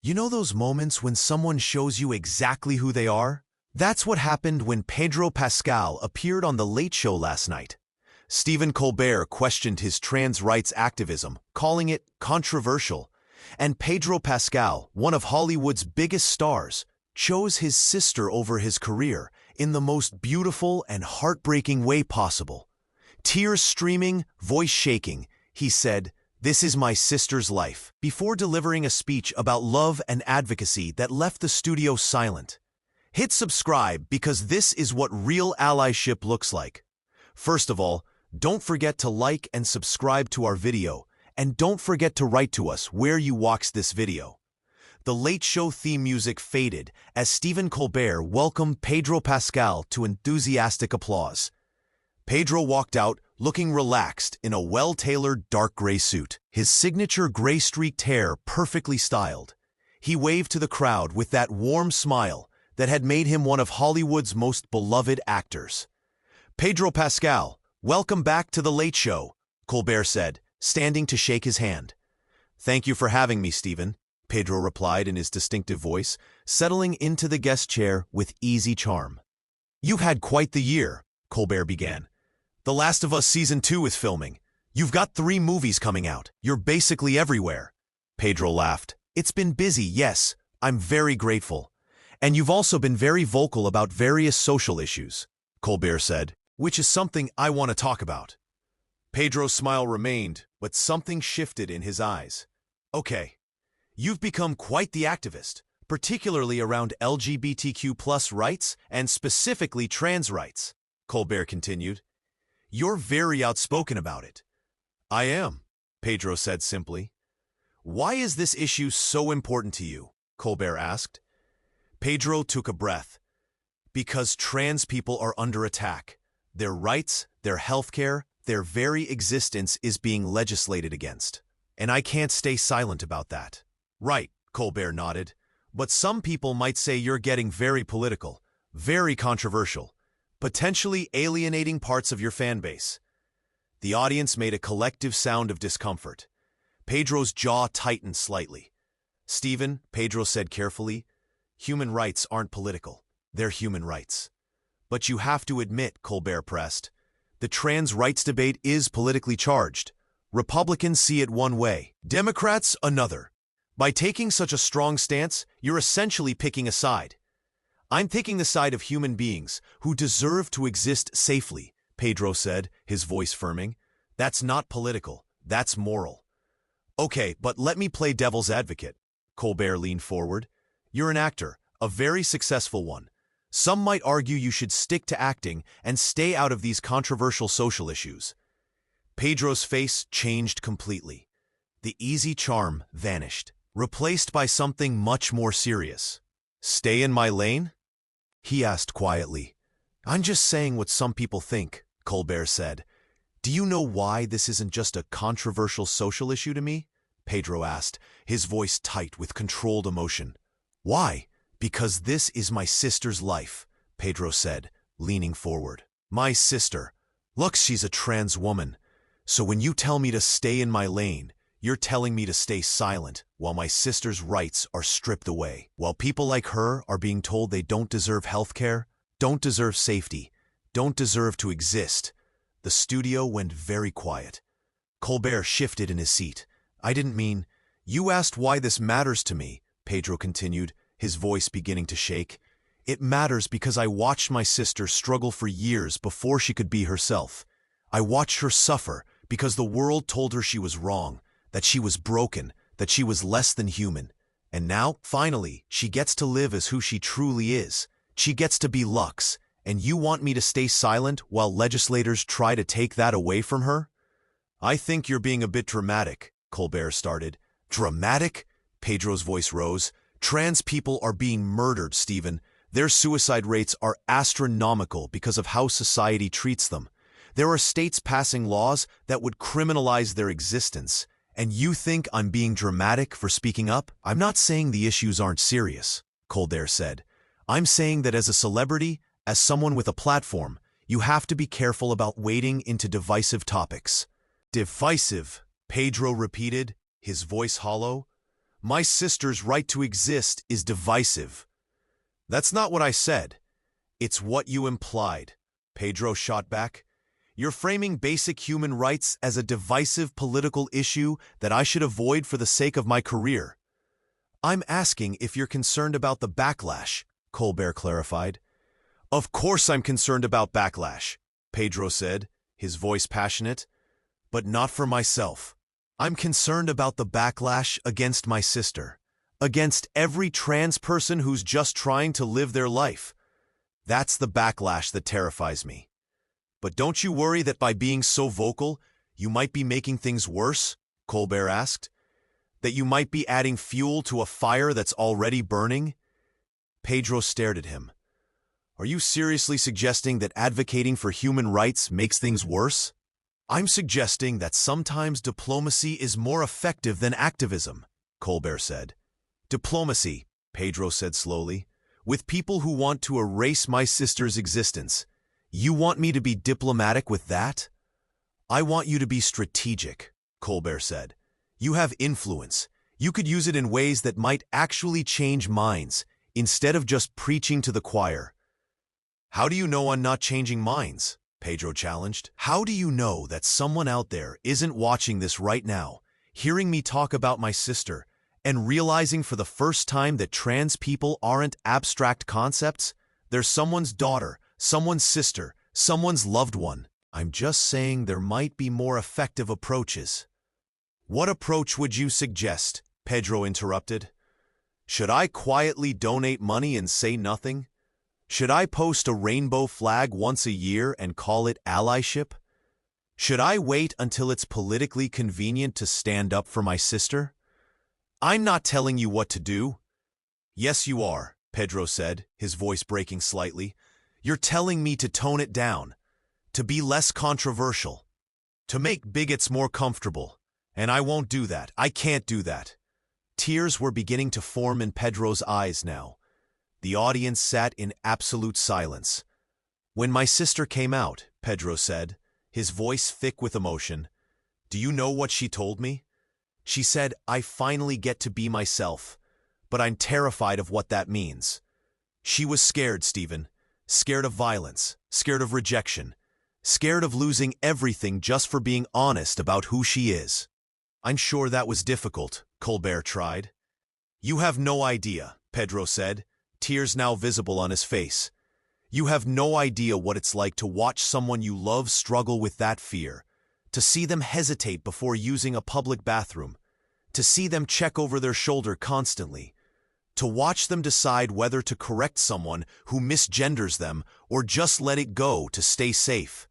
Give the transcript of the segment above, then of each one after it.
You know those moments when someone shows you exactly who they are? That's what happened when Pedro Pascal appeared on The Late Show last night. Stephen Colbert questioned his trans rights activism, calling it controversial. And Pedro Pascal, one of Hollywood's biggest stars, chose his sister over his career in the most beautiful and heartbreaking way possible. Tears streaming, voice shaking, he said, "This is my sister's life," before delivering a speech about love and advocacy that left the studio silent. Hit subscribe because this is what real allyship looks like. First of all, don't forget to like and subscribe to our video, and don't forget to write to us where you watched this video. The Late Show theme music faded as Stephen Colbert welcomed Pedro Pascal to enthusiastic applause. Pedro walked out looking relaxed in a well-tailored dark gray suit, his signature gray-streaked hair perfectly styled. He waved to the crowd with that warm smile that had made him one of Hollywood's most beloved actors. "Pedro Pascal, welcome back to The Late Show," Colbert said, standing to shake his hand. "Thank you for having me, Stephen," Pedro replied in his distinctive voice, settling into the guest chair with easy charm. "You've had quite the year," Colbert began. "The Last of Us Season 2 is filming. You've got 3 movies coming out. You're basically everywhere." Pedro laughed. "It's been busy, yes. I'm very grateful. And you've also been very vocal about various social issues," Colbert said, "which is something I want to talk about." Pedro's smile remained, but something shifted in his eyes. "Okay, you've become quite the activist, particularly around LGBTQ+ rights and specifically trans rights," Colbert continued. "You're very outspoken about it." "I am," Pedro said simply. "Why is this issue so important to you?" Colbert asked. Pedro took a breath. "Because trans people are under attack. Their rights, their healthcare, their very existence is being legislated against. And I can't stay silent about that." "Right," Colbert nodded. "But some people might say you're getting very political, very controversial, potentially alienating parts of your fan base." The audience made a collective sound of discomfort. Pedro's jaw tightened slightly. "Stephen," Pedro said carefully, "human rights aren't political. They're human rights." "But you have to admit," Colbert pressed, "the trans rights debate is politically charged. Republicans see it one way, Democrats another. By taking such a strong stance, you're essentially picking a side." "I'm taking the side of human beings who deserve to exist safely," Pedro said, his voice firming. "That's not political, that's moral." "Okay, but let me play devil's advocate." Colbert leaned forward. "You're an actor, a very successful one. Some might argue you should stick to acting and stay out of these controversial social issues." Pedro's face changed completely. The easy charm vanished, replaced by something much more serious. "Stay in my lane?" he asked quietly. "I'm just saying what some people think," Colbert said. "Do you know why this isn't just a controversial social issue to me?" Pedro asked, his voice tight with controlled emotion. "Why? Because this is my sister's life," Pedro said, leaning forward. "My sister. Look, she's a trans woman. So when you tell me to stay in my lane, you're telling me to stay silent while my sister's rights are stripped away, while people like her are being told they don't deserve health care, don't deserve safety, don't deserve to exist." The studio went very quiet. Colbert shifted in his seat. "I didn't mean—" "You asked why this matters to me," Pedro continued, his voice beginning to shake. "It matters because I watched my sister struggle for years before she could be herself. I watched her suffer because the world told her she was wrong, that she was broken, that she was less than human. And now, finally, she gets to live as who she truly is. She gets to be Lux, and you want me to stay silent while legislators try to take that away from her?" "I think you're being a bit dramatic," Colbert started. "Dramatic?" Pedro's voice rose. "Trans people are being murdered, Stephen. Their suicide rates are astronomical because of how society treats them. There are states passing laws that would criminalize their existence. And you think I'm being dramatic for speaking up? I'm not saying the issues aren't serious," Colbert said. "I'm saying that as a celebrity, as someone with a platform, you have to be careful about wading into divisive topics." "Divisive," Pedro repeated, his voice hollow. My sister's right to exist is divisive. That's not what I said. It's what you implied, Pedro shot back. You're framing basic human rights as a divisive political issue that I should avoid for the sake of my career. I'm asking if you're concerned about the backlash, Colbert clarified. Of course I'm concerned about backlash, Pedro said, his voice passionate, but not for myself. I'm concerned about the backlash against my sister, against every trans person who's just trying to live their life. That's the backlash that terrifies me. But don't you worry that by being so vocal, you might be making things worse? Colbert asked. That you might be adding fuel to a fire that's already burning? Pedro stared at him. Are you seriously suggesting that advocating for human rights makes things worse? I'm suggesting that sometimes diplomacy is more effective than activism, Colbert said. Diplomacy, Pedro said slowly, with people who want to erase my sister's existence. You want me to be diplomatic with that? I want you to be strategic, Colbert said. You have influence. You could use it in ways that might actually change minds, instead of just preaching to the choir. How do you know I'm not changing minds? Pedro challenged. How do you know that someone out there isn't watching this right now, hearing me talk about my sister, and realizing for the first time that trans people aren't abstract concepts? They're someone's daughter, someone's sister, someone's loved one. I'm just saying there might be more effective approaches. What approach would you suggest? Pedro interrupted. Should I quietly donate money and say nothing? Should I post a rainbow flag once a year and call it allyship? Should I wait until it's politically convenient to stand up for my sister? I'm not telling you what to do. Yes, you are, Pedro said, his voice breaking slightly. You're telling me to tone it down, to be less controversial, to make bigots more comfortable. And I won't do that. I can't do that. Tears were beginning to form in Pedro's eyes now. The audience sat in absolute silence. When my sister came out, Pedro said, his voice thick with emotion, do you know what she told me? She said, I finally get to be myself, but I'm terrified of what that means. She was scared, Stephen. Scared of violence, scared of rejection, scared of losing everything just for being honest about who she is. I'm sure that was difficult, Colbert tried. You have no idea, Pedro said, tears now visible on his face. You have no idea what it's like to watch someone you love struggle with that fear, to see them hesitate before using a public bathroom, to see them check over their shoulder constantly, to watch them decide whether to correct someone who misgenders them or just let it go to stay safe.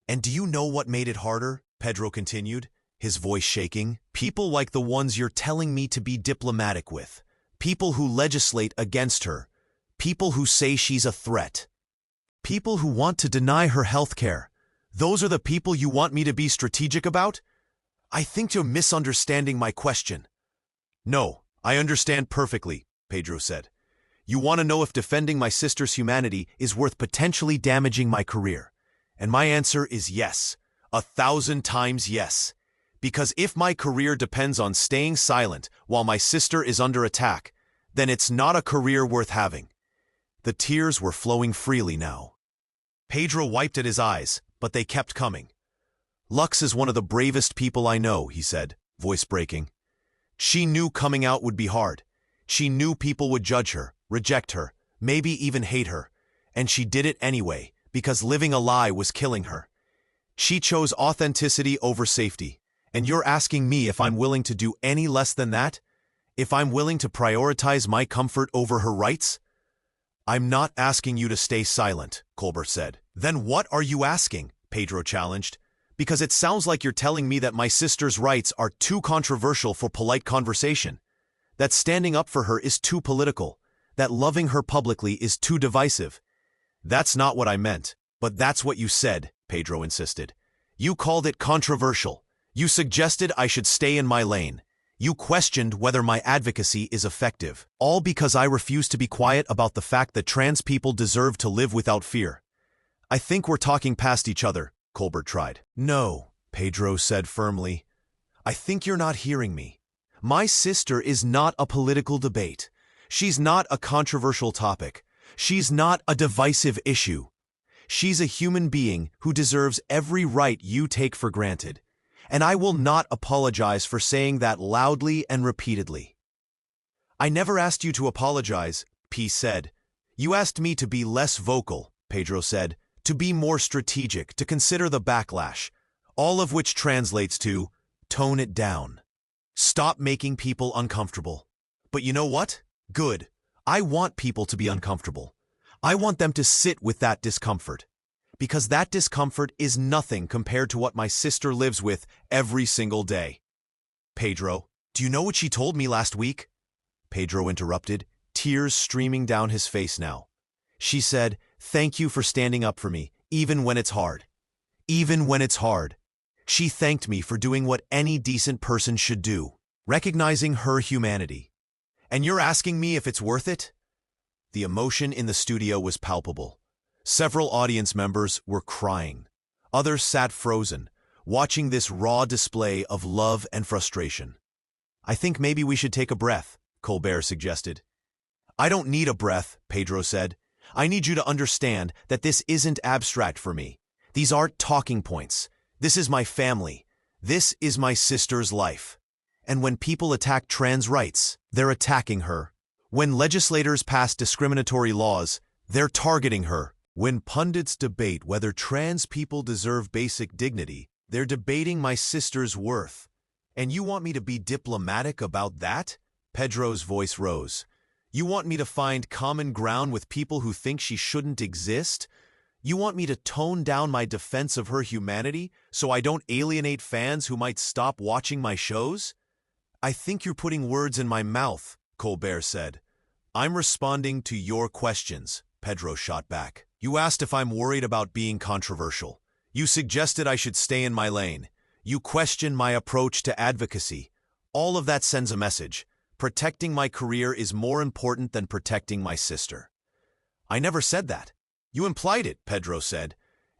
And do you know what made it harder? Pedro continued, his voice shaking. People like the ones you're telling me to be diplomatic with. People who legislate against her. People who say she's a threat. People who want to deny her health care. Those are the people you want me to be strategic about? I think you're misunderstanding my question. No, I understand perfectly, Pedro said. You want to know if defending my sister's humanity is worth potentially damaging my career. And my answer is yes. 1,000 times yes. Because if my career depends on staying silent while my sister is under attack, then it's not a career worth having. The tears were flowing freely now. Pedro wiped at his eyes, but they kept coming. Lux is one of the bravest people I know, he said, voice breaking. She knew coming out would be hard. She knew people would judge her, reject her, maybe even hate her. And she did it anyway, because living a lie was killing her. She chose authenticity over safety. And you're asking me if I'm willing to do any less than that? If I'm willing to prioritize my comfort over her rights? I'm not asking you to stay silent, Colbert said. Then what are you asking? Pedro challenged. Because it sounds like you're telling me that my sister's rights are too controversial for polite conversation. That standing up for her is too political. That loving her publicly is too divisive. That's not what I meant, but that's what you said, Pedro insisted. You called it controversial. You suggested I should stay in my lane. You questioned whether my advocacy is effective, all because I refuse to be quiet about the fact that trans people deserve to live without fear. I think we're talking past each other, Colbert tried. No, Pedro said firmly. I think you're not hearing me. My sister is not a political debate. She's not a controversial topic. She's not a divisive issue. She's a human being who deserves every right you take for granted. And I will not apologize for saying that loudly and repeatedly. I never asked you to apologize, P said. You asked me to be less vocal, Pedro said, to be more strategic, to consider the backlash, all of which translates to tone it down. Stop making people uncomfortable. But you know what? Good. I want people to be uncomfortable. I want them to sit with that discomfort. Because that discomfort is nothing compared to what my sister lives with every single day. Pedro, do you know what she told me last week? Pedro interrupted, tears streaming down his face now. She said, "Thank you for standing up for me, even when it's hard." Even when it's hard. She thanked me for doing what any decent person should do, recognizing her humanity. And you're asking me if it's worth it? The emotion in the studio was palpable. Several audience members were crying. Others sat frozen, watching this raw display of love and frustration. I think maybe we should take a breath, Colbert suggested. I don't need a breath, Pedro said. I need you to understand that this isn't abstract for me. These aren't talking points. This is my family. This is my sister's life. And when people attack trans rights, they're attacking her. When legislators pass discriminatory laws, they're targeting her. When pundits debate whether trans people deserve basic dignity, they're debating my sister's worth. And you want me to be diplomatic about that? Pedro's voice rose. You want me to find common ground with people who think she shouldn't exist? You want me to tone down my defense of her humanity so I don't alienate fans who might stop watching my shows? I think you're putting words in my mouth, Colbert said. I'm responding to your questions, Pedro shot back. You asked if I'm worried about being controversial. You suggested I should stay in my lane. You questioned my approach to advocacy. All of that sends a message. Protecting my career is more important than protecting my sister. I never said that. You implied it, Pedro said.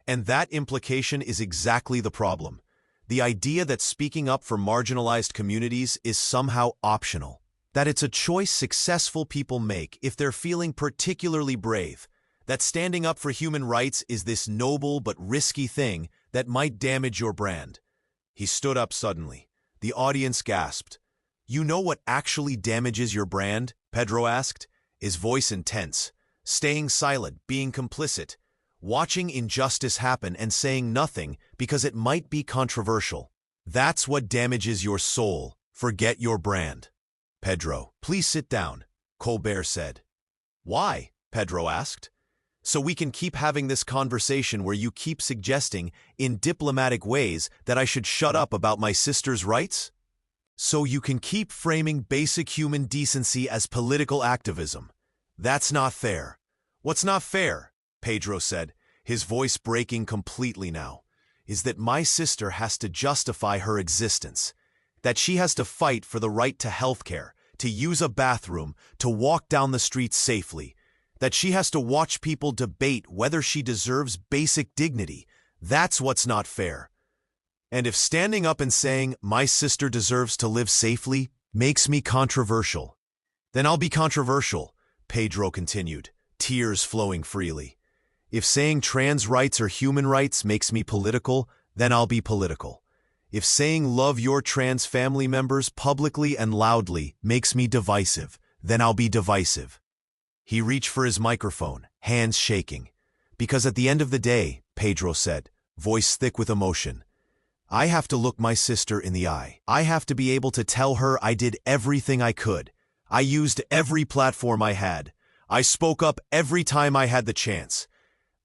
And that implication is exactly the problem. The idea that speaking up for marginalized communities is somehow optional. That it's a choice successful people make if they're feeling particularly brave. That standing up for human rights is this noble but risky thing that might damage your brand. He stood up suddenly. The audience gasped. You know what actually damages your brand? Pedro asked, his voice intense. Staying silent, being complicit, watching injustice happen and saying nothing because it might be controversial. That's what damages your soul. Forget your brand. Pedro, please sit down, Colbert said. Why? Pedro asked. So we can keep having this conversation where you keep suggesting, in diplomatic ways, that I should shut up about my sister's rights? So you can keep framing basic human decency as political activism. That's not fair. What's not fair, Pedro said, his voice breaking completely now, is that my sister has to justify her existence, that she has to fight for the right to health care, to use a bathroom, to walk down the street safely, that she has to watch people debate whether she deserves basic dignity. That's what's not fair. And if standing up and saying, my sister deserves to live safely, makes me controversial, then I'll be controversial, Pedro continued, tears flowing freely. If saying trans rights are human rights makes me political, then I'll be political. If saying love your trans family members publicly and loudly makes me divisive, then I'll be divisive. He reached for his microphone, hands shaking. Because at the end of the day, Pedro said, voice thick with emotion, I have to look my sister in the eye. I have to be able to tell her I did everything I could. I used every platform I had. I spoke up every time I had the chance.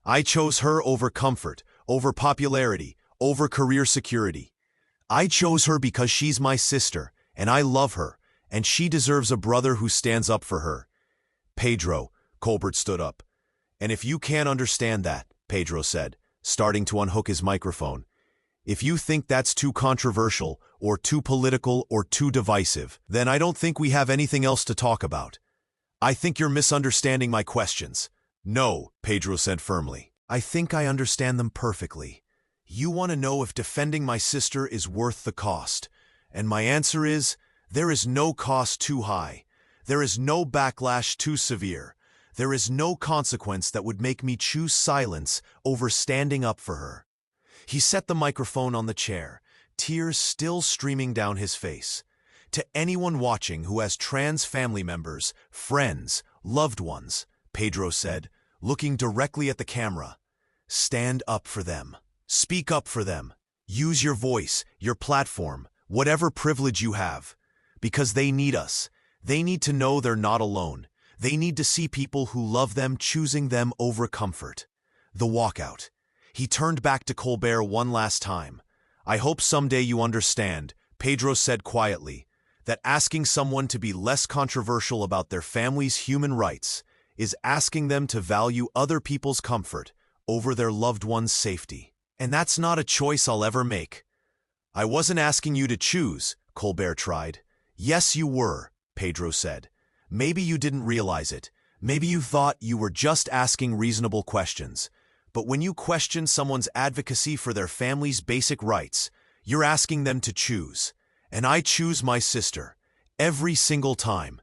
I chose her over comfort, over popularity, over career security. I chose her because she's my sister, and I love her, and she deserves a brother who stands up for her. Pedro, Colbert stood up. And if you can't understand that, Pedro said, starting to unhook his microphone, if you think that's too controversial, or too political, or too divisive, then I don't think we have anything else to talk about. I think you're misunderstanding my questions. No, Pedro said firmly. I think I understand them perfectly. You want to know if defending my sister is worth the cost. And my answer is, There is no cost too high. There is no backlash too severe. There is no consequence that would make me choose silence over standing up for her. He set the microphone on the chair, tears still streaming down his face. To anyone watching who has trans family members, friends, loved ones, Pedro said, looking directly at the camera, stand up for them. Speak up for them. Use your voice, your platform, whatever privilege you have. Because they need us. They need to know they're not alone. They need to see people who love them choosing them over comfort. The walkout. He turned back to Colbert one last time. I hope someday you understand, Pedro said quietly, that asking someone to be less controversial about their family's human rights is asking them to value other people's comfort over their loved one's safety. And that's not a choice I'll ever make. I wasn't asking you to choose, Colbert tried. Yes, you were, Pedro said. Maybe you didn't realize it. Maybe you thought you were just asking reasonable questions. But when you question someone's advocacy for their family's basic rights, you're asking them to choose. And I choose my sister. Every single time.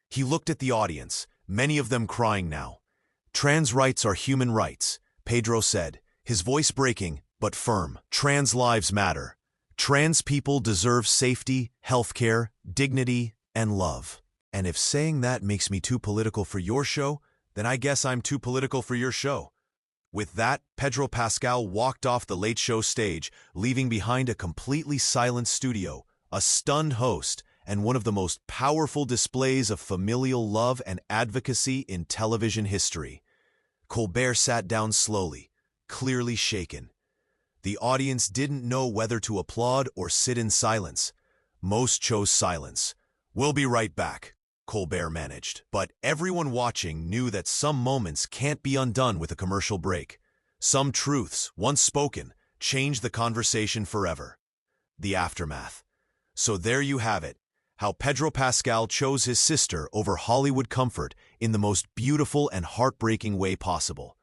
He looked at the audience, many of them crying now. Trans rights are human rights, Pedro said, his voice breaking, but firm. Trans lives matter. Trans people deserve safety, healthcare, dignity, and love. And if saying that makes me too political for your show, then I guess I'm too political for your show. With that, Pedro Pascal walked off the Late Show stage, leaving behind a completely silent studio, a stunned host, and one of the most powerful displays of familial love and advocacy in television history. Colbert sat down slowly, clearly shaken. The audience didn't know whether to applaud or sit in silence. Most chose silence. We'll be right back, Colbert managed. But everyone watching knew that some moments can't be undone with a commercial break. Some truths, once spoken, change the conversation forever. The aftermath. So there you have it, how Pedro Pascal chose his sister over Hollywood comfort in the most beautiful and heartbreaking way possible.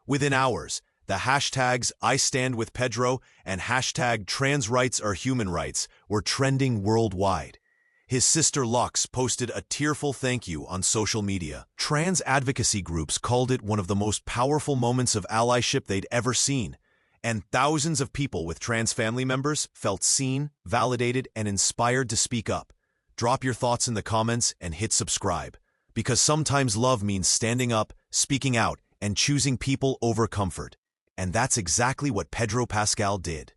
Within hours, the hashtags #IStandWithPedro and hashtag #TransRightsAreHumanRights were trending worldwide. His sister Lux posted a tearful thank you on social media. Trans advocacy groups called it one of the most powerful moments of allyship they'd ever seen. And thousands of people with trans family members felt seen, validated, and inspired to speak up. Drop your thoughts in the comments and hit subscribe. Because sometimes love means standing up, speaking out, and choosing people over comfort. And that's exactly what Pedro Pascal did.